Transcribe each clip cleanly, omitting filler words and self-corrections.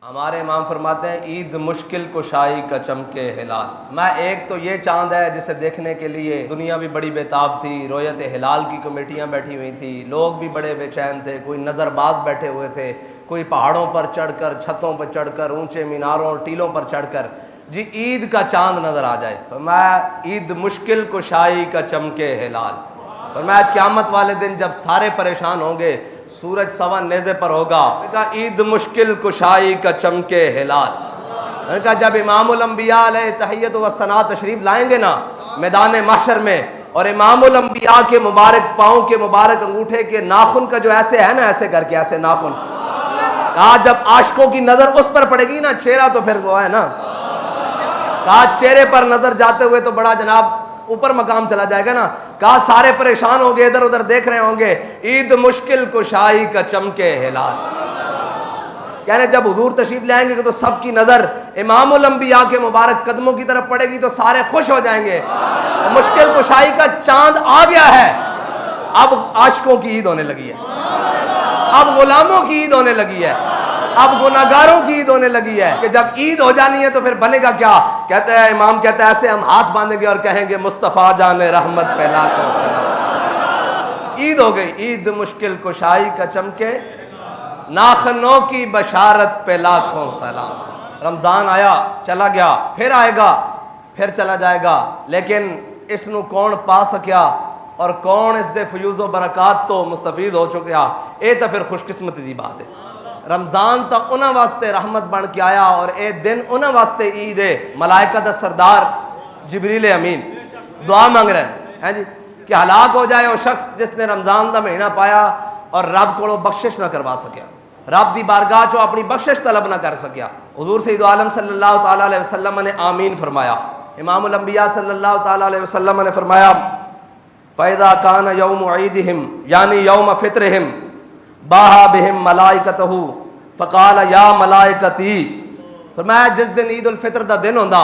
ہمارے امام فرماتے ہیں عید مشکل کشائی کا چمکے ہلال۔ میں ایک تو یہ چاند ہے جسے دیکھنے کے لیے دنیا بھی بڑی بےتاب تھی، رویت ہلال کی کمیٹیاں بیٹھی ہوئی تھی، لوگ بھی بڑے بے چین تھے، کوئی نظر باز بیٹھے ہوئے تھے، کوئی پہاڑوں پر چڑھ کر، چھتوں پر چڑھ کر، اونچے میناروں ٹیلوں پر چڑھ کر جی عید کا چاند نظر آ جائے۔ فرمایا عید مشکل کشائی کا چمکے ہلال۔ فرمایا قیامت والے دن جب سارے پریشان ہوں گے، سورج سوا نیزے پر ہوگا، کہا عید مشکل کشائی کا چمکے ہلال۔ میں نے کہا جب امام الانبیاء علیہ تحیت و ثنا تشریف لائیں گے نا میدان محشر میں، اور امام الانبیاء کے مبارک پاؤں کے مبارک انگوٹھے کے ناخن کا جو ایسے ہے نا، ایسے کر کے ایسے ناخن، کہا جب عاشقوں کی نظر اس پر پڑے گی نا، چہرہ تو پھر وہ ہے نا، کہا چہرے پر نظر جاتے ہوئے تو بڑا جناب اوپر مقام چلا جائے گا نا، کہا سارے پریشان ہوں گے، ادھر ادھر دیکھ رہے ہوں گے، عید مشکل کشائی کا چمکے ہلال۔ کہنے جب حضور تشریف لائیں گے تو سب کی نظر امام الانبیاء کے مبارک قدموں کی طرف پڑے گی تو سارے خوش ہو جائیں گے، مشکل کشائی کا چاند آ گیا ہے۔ اب عاشقوں کی عید ہونے لگی ہے، اب غلاموں کی عید ہونے لگی ہے، اب گناہگاروں کی عید ہونے لگی ہے، کہ جب عید ہو جانی ہے تو پھر بنے گا کیا؟ کہتے ہیں امام کہتے ہیں ایسے ہم ہاتھ باندھیں گے اور کہیں گے مصطفیٰ جان رحمت پہ لاکھوں سلام۔ عید ہو گئی، عید مشکل کشائی کا چمکے، ناخنوں کی بشارت پہ لاکھوں سلام۔ رمضان آیا چلا گیا، پھر آئے گا، پھر چلا جائے گا، لیکن اس نو کون پا سکیا اور کون اس دے فیوز و برکات تو مستفید ہو چکیا، اے تو پھر خوش قسمتی دی بات ہے۔ رمضان تا انہاں واسطے رحمت بن کے آیا، اور اے دن انہاں واسطے عید ہے۔ ملائکہ دا سردار جبریل امین دعا مانگ رہے ہیں جی کہ ہلاک ہو جائے وہ شخص جس نے رمضان دا مہینہ پایا اور رب کو بخشش نہ کروا سکیا، رب دی بارگاہ چو اپنی بخشش طلب نہ کر سکیا۔ حضور سید عالم صلی اللہ تعالیٰ علیہ وسلم نے آمین فرمایا۔ امام الانبیاء صلی اللہ تعالیٰ علیہ وسلم نے فرمایا فَإِذَا كَانَ يَوْمُ عِيدِهِمْ یعنی یوم فطرہم باہا بہم ملائکتہ فقال یا ملائکتی۔ فرمایا جس دن عید الفطر دا دن ہوندا،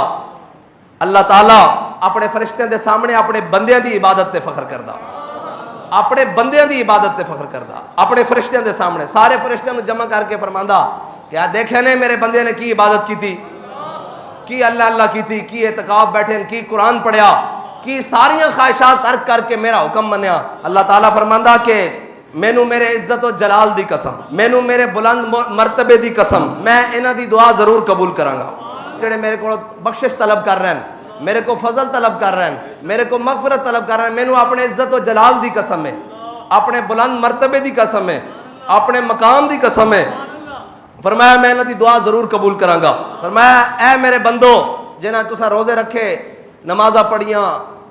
اللہ تعالیٰ اپنے فرشتیاں دے سامنے اپنے بندیاں دی عبادت تے فخر کردا، اپنے بندیاں دی عبادت تے فخر کردا، اپنے فرشتیاں دے سامنے سارے فرشتیاں نو جمع کر کے فرماندا کہ دیکھے نے میرے بندے نے کی عبادت کی تھی، کی اللہ اللہ کی تھی، کی اعتکاف بیٹھے، کی قرآن پڑھیا، کی ساریاں خواہشات ترک کر کے میرا حکم منیا۔ اللہ تعالیٰ فرماندا کہ مینو میرے عزت و جلال دی قسم، مینو میرے بلند مرتبے دی قسم، میں انہاں دی دعا ضرور قبول کراں گا۔ جڑے میرے کو بخشش طلب کر رہے ہیں، میرے کو فضل طلب کر رہے ہیں، میرے کو مغفرت طلب کر رہے ہیں، مینو اپنے عزت و جلال دی قسم ہے، اپنے بلند مرتبے دی قسم ہے، اپنے مقام دی قسم ہے، فرمایا میں انہاں دی دعا ضرور قبول کراں گا۔ فرمایا اے میرے بندو جنہاں تساں روزے رکھے، نمازاں پڑھیاں،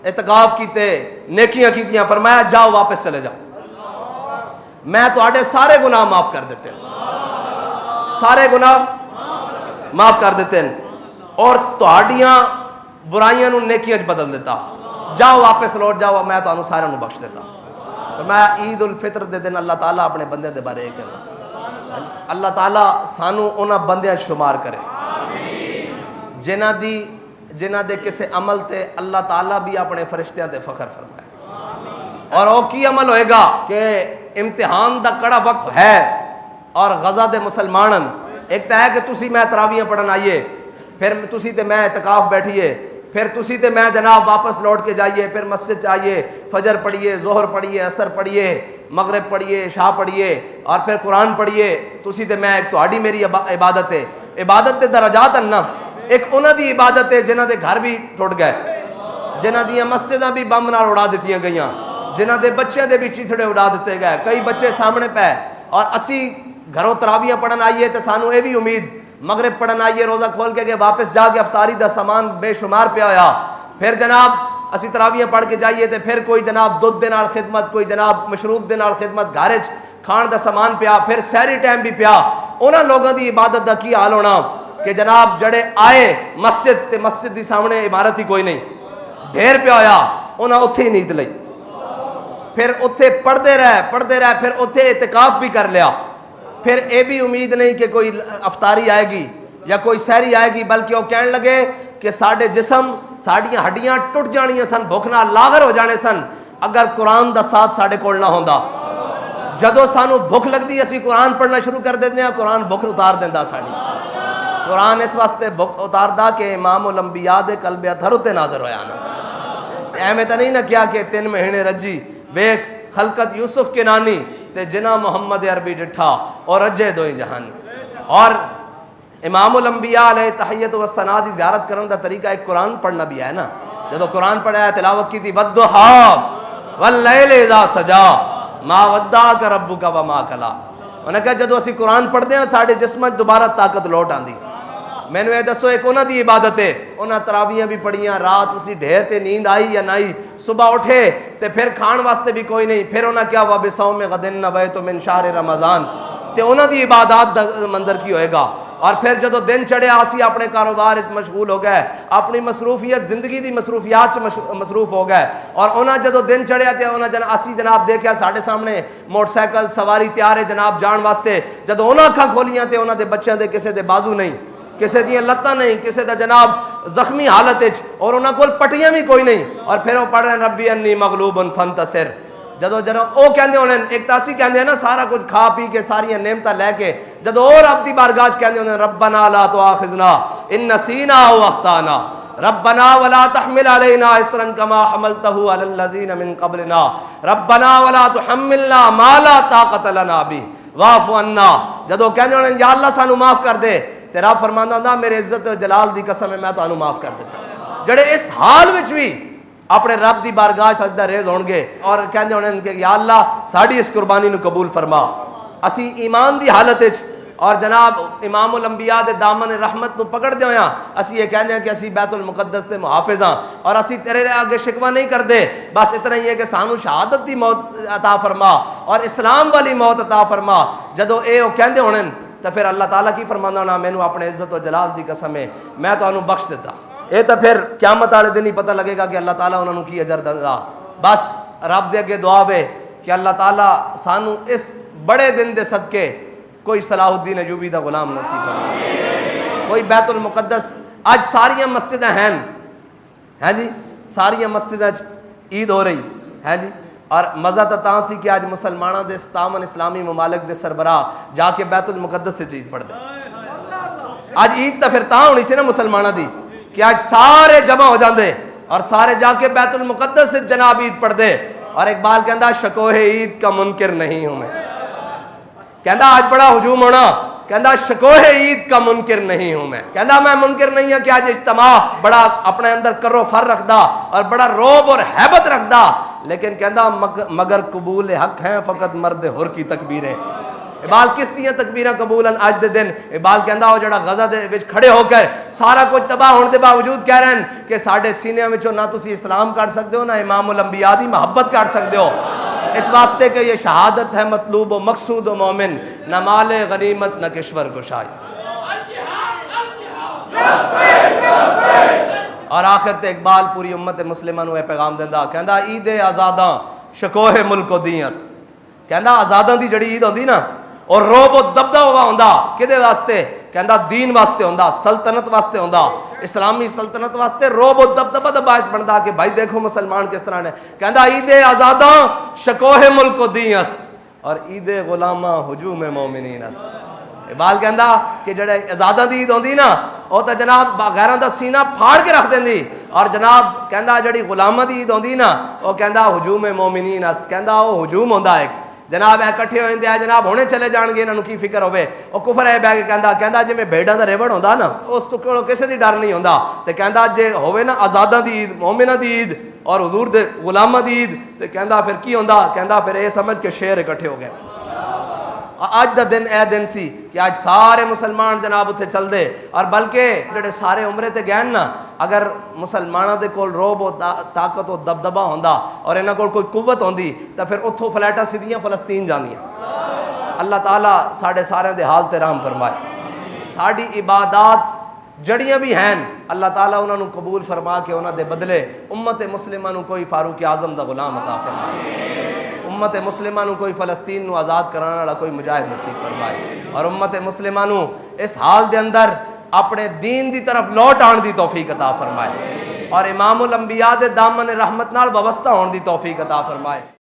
اعتکاف کیتے، نیکیاں کیتیاں، فرمایا جاؤ واپس چلے جاؤ، میں تواڈے سارے گناہ معاف کر دیتے ہیں، سارے گناہ معاف کر دیتے ہیں، اور تواڈیاں برائیاں نو نیکیاں بدل دیتا، جاؤ واپس لوٹ جاؤ، میں تانوں سارے نو بخش دیتا۔ میں عید الفطر دے دن اللہ تعالیٰ اپنے بندے دے بارے کہنا، اللہ تعالیٰ سانو انہاں بندیاں شمار کرے جنہ دے کسے عمل تے اللہ تعالیٰ بھی اپنے فرشتیاں تے فخر فرمائے۔ اور وہ کی عمل ہوئے گا کہ امتحان دا کڑا وقت ہے، اور غزہ دے مسلمانن ایک تو ہے کہ تسی میں تراویاں پڑھن آئیے، پھر تسی تے میں اعتکاف بیٹھیے، پھر تسی تے میں جناب واپس لوٹ کے جائیے، پھر مسجد چاہیے، فجر پڑھیے، ظہر پڑھیے، عصر پڑھیے، مغرب پڑھیے، عشاء پڑھیے، اور پھر قرآن پڑھیے۔ تسی تے میں ایک تہاڈی میری عبادت ہے، عبادت دے درجات ہیں نا، ایک انہاں دی عبادت ہے جنہاں دے گھر بھی ٹوٹ گئے، جنہاں دیاں مسجداں بھی بم نال اڑا دتیاں گئیاں، جنہاں دے بچیاں دے بھی چیتھڑے اڑا دیتے گئے، کئی بچے سامنے پہ، اور اسی گھروں تراویاں پڑھن آئیے تو سانو اے بھی امید، مغرب پڑھن آئیے روزہ کھول کے واپس جا کے افطاری دا سامان بے شمار پیا ہویا، پھر جناب اسی تراویاں پڑھ کے جائیے تو پھر کوئی جناب دودھ دے نال خدمت، کوئی جناب مشروب دے نال خدمت، گھر وچ کھان دا سامان پیا، پھر سحری ٹائم بھی پیا۔ انہاں لوگاں دی عبادت دا کی حال ہونا کہ جناب جڑے آئے مسجد تے مسجد دی سامنے عمارت ہی کوئی نہیں، ڈھیر پیا ہویا، انہاں اوتھے ہی نیند لئی، پھر اتھے پڑھتے رہے، پھر اتھے اعتکاف بھی کر لیا، پھر اے بھی امید نہیں کہ کوئی افطاری آئے گی یا کوئی سحری آئے گی، بلکہ وہ کہنے لگے کہ ساڈے جسم ساڈیاں ہڈیاں ٹوٹ جانیاں سن، بھوک نال لاغر ہو جانے سن اگر قرآن دا ساتھ ساڈے کول نہ ہوندا۔ جدو سانو بھوک لگتی اسی قرآن پڑھنا شروع کر دیتے ہیں، قرآن بھوک اتار دینا ساڑی۔ قرآن اس واسطے بک اتاردا کہ امام الانبیاء دے قلب اطہر تے نازل ہویا نا، ایویں تے نہیں نہ کیا کہ 3 مہینے رجی ویکھ خلقت یوسف کے نانی تے جنا محمد عربی ڈٹھا اور رجے دوئی جہانی۔ اور امام الانبیاء علیہ تحیت و ثنا دی زیارت کرن دا طریقہ ایک قرآن پڑھنا بھی ہے نا، جدو قرآن پڑھا ہے تلاوت کی تھی والضحیٰ واللیل اذا سجا ما ودعک ربک وما قلی، انہوں نے کہا جدو اسی قرآن پڑھتے ہیں ساڑھے جسم دوبارہ طاقت لوٹ آندی۔ میں نے دسو ایک انہاں دی عبادت ہے، انہاں تراویاں بھی پڑھیاں، رات اسی ڈھیر تے نیند آئی یا نہیں، صبح اٹھے تے پھر کھان واسطے بھی کوئی نہیں، پھر انہاں کیا وَبِصَوْمِ غَدٍ نَوَيْتُ مِنْ شَهْرِ رمضان، تے انہاں دی عبادات دا منظر کی ہوئے گا۔ اور پھر جدو دن چڑھے آسی اپنے کاروبار مشغول ہو گئے، اپنی مصروفیت زندگی دی مصروفیات مصروف ہو گئے، اور انہاں جدو دن چڑھے تے انہاں آسی جناب دیکھیا ساڑھے سامنے موٹر سائیکل سواری تیار ہے جناب جان واسطے، جدو انہاں اکھاں کھولیاں تے انہاں دے بچیاں دے کسے دے بازو نہیں، کسے دیاں لتاں نہیں، کسے دا جناب زخمی حالت وچ، اور انہاں کول پٹیاں بھی کوئی نہیں، اور پھر وہ پڑھ رہے ہیں ربی انی مغلوب فانتصر۔ جدو جناب او کہندے ہونے ایک تاسی کہندے ہیں نا سارا کچھ کھا پی کے ساری نعمتاں لے کے، جدو اور رب دی بارگاہ کہندے ہونے ربنا لا تؤاخذنا ان نسینا او اخطانا ربنا ولا تحمل علينا اصرا كما حملته على الذين من قبلنا ربنا ولا تحملنا ما لا طاقت لنا به واعف عنا۔ جدو کہندے ہونے یا اللہ سانو معاف کر دے، تے رب فرماندا ہوندا میرے عزت و جلال دی قسم ہے میں تانوں معاف کر دیتا، جڑے اس حال وچ بھی اپنے رب دی بارگاہ سجدہ ریز ہون گے اور کہندے ہونے کہ یا اللہ ساڑی اس قربانی نو قبول فرما۔ اسی ایمان دی حالت وچ اور جناب امام الانبیاء دے دامن رحمت نو پکڑ دے ہویاں اسی یہ کہندے ہیں کہ اسی بیت المقدس دے محافظ ہاں، اور اسی تیرے آگے شکوہ نہیں کر دے، بس اتنا ہی ہے کہ سانو شہادت دی موت عطا فرما اور اسلام والی موت عطا فرما۔ جدو اے او کہندے ہونے تو پھر اللہ تعالیٰ کی فرمانا ہونا مینوں اپنے عزت و جلال دی قسم ہے میں تو انہوں بخش دیتا۔ اے تو پھر قیامت والے دن ہی پتہ لگے گا کہ اللہ تعالیٰ انہوں کی اجر دیندا۔ بس رب دے اگے دعا ہے کہ اللہ تعالیٰ سانو اس بڑے دن دے صدقے کوئی صلاح الدین ایوبی دا غلام نصیب فرما، کوئی بیت المقدس اج ساریاں مسجدیں ہیں جی، ساریاں مسجدیں عید ہو رہی ہے جی، اور مزہ تاں سی کہ آج مسلمانوں دے 57 اسلامی ممالک دے سربراہ جا کے بیت المقدس سے عید پڑھ دے۔ آج عید تو پھر تاں ہونی سی نا مسلمانوں دی کہ آج سارے جمع ہو جاندے اور سارے جا کے بیت المقدس سے جناب عید پڑھ دے۔ اور اقبال کہندا شکوہ عید کا منکر نہیں ہوں میں، کہندا آج بڑا ہجوم ہونا، کہندا شکوہ عید کا منکر نہیں ہوں میں منکر نہیں ہوں کہ آج اجتماع بڑا اپنے اندر کرو فر رکھدا اور بڑا روب اور حیبت رکھدا، لیکن کہندا مگر قبول حق ہیں فقط مرد حر کی تکبیریں۔ اقبال کس دیاں تکبیراں قبول ہیں آج دے دن؟ اقبال کہندا وہ جڑا غزہ دے وچ کھڑے ہو کر سارا کچھ تباہ ہونے دے باوجود کہہ رہے ہیں کہ ساڈے سینے وچوں نہ تسی اسلام کر سکتے ہو نہ امام الانبیاء دی محبت کر سکتے ہو، اس واسطے کہ یہ شہادت ہے مطلوب و مقصود و مومن، نہ مال غنیمت نہ کشور گشائی۔ اور آخر تے اقبال پوری امت مسلمہ نو پیغام دیندا، کہندا عید آزاداں شکوہ ملک و دین است، کہندا آزاداں دی جڑی عید ہوندی نا اور روب و دبدبا ہوندا کدے واسطے؟ کہندا دین واسطے ہوندا، سلطنت واسطے ہوندا، اسلامی سلطنت واسطے روب و دبدبا دا باعث بندا کہ بھائی دیکھو مسلمان کس طرح نے۔ کہندا عید آزاداں شکوہ ملک و دین است اور عید غلاماں ہجوم مومنین است۔ اقبال کہندا کہ جڑے آزاداں دی عید ہوندی نا او تے جناب غیراں دا سینہ پھاڑ کے رکھ دیندی، اور جناب کہندا جڑی غلاماں دی عید ہوندی نا او کہندا ہجوم مومنین است، کہندا او ہجوم ہوندا ایک جناب اے کٹھے ہوئے ہیں جناب ہونے چلے جان گے، انہوں کی فکر ہوئے او کفر ہے بہ کے کہندا جے میں بھیڑاں دا ریوڑ ہوندا نا اس تو کسے دی ڈر نہیں ہوندا، تے کہندا جے ہوئے نا آزاداں دی عید مومناں دی عید اور حضور دے غلاماں دی عید تے کہندا پھر کی ہوندا؟ کہندا پھر اے سمجھ کے شیر اکٹھے ہو گئے۔ آج دا دن اے دن سی کہ آج سارے مسلمان جناب اتھے چل دے، اور بلکہ جڑے سارے عمرے تے گئے نا اگر مسلمانوں دے کول روب و طاقت و دبدبا ہوندا اور انہاں کول کوئی قوت ہوندی تو پھر اتھوں فلیٹاں سیدھیاں فلسطین جاندیاں۔ اللہ تعالیٰ ساڑے سارے دے حال تے رحم فرمائے، ساڑی عبادات جڑیاں بھی ہیں اللہ تعالیٰ انہاں نو قبول فرما کے انہاں دے بدلے امت مسلمہ نو کوئی فاروق اعظم دا غلام عطا فرمائے، امت مسلمہ نو کوئی فلسطین نو آزاد کرانا والا کوئی مجاہد نصیب فرمائے، اور امت مسلمہ نو اس حال دے اندر اپنے دین دی طرف لوٹ آن دی توفیق عطا فرمائے، اور امام الانبیاء دے دامن رحمت نال وابستہ ہون دی توفیق عطا فرمائے۔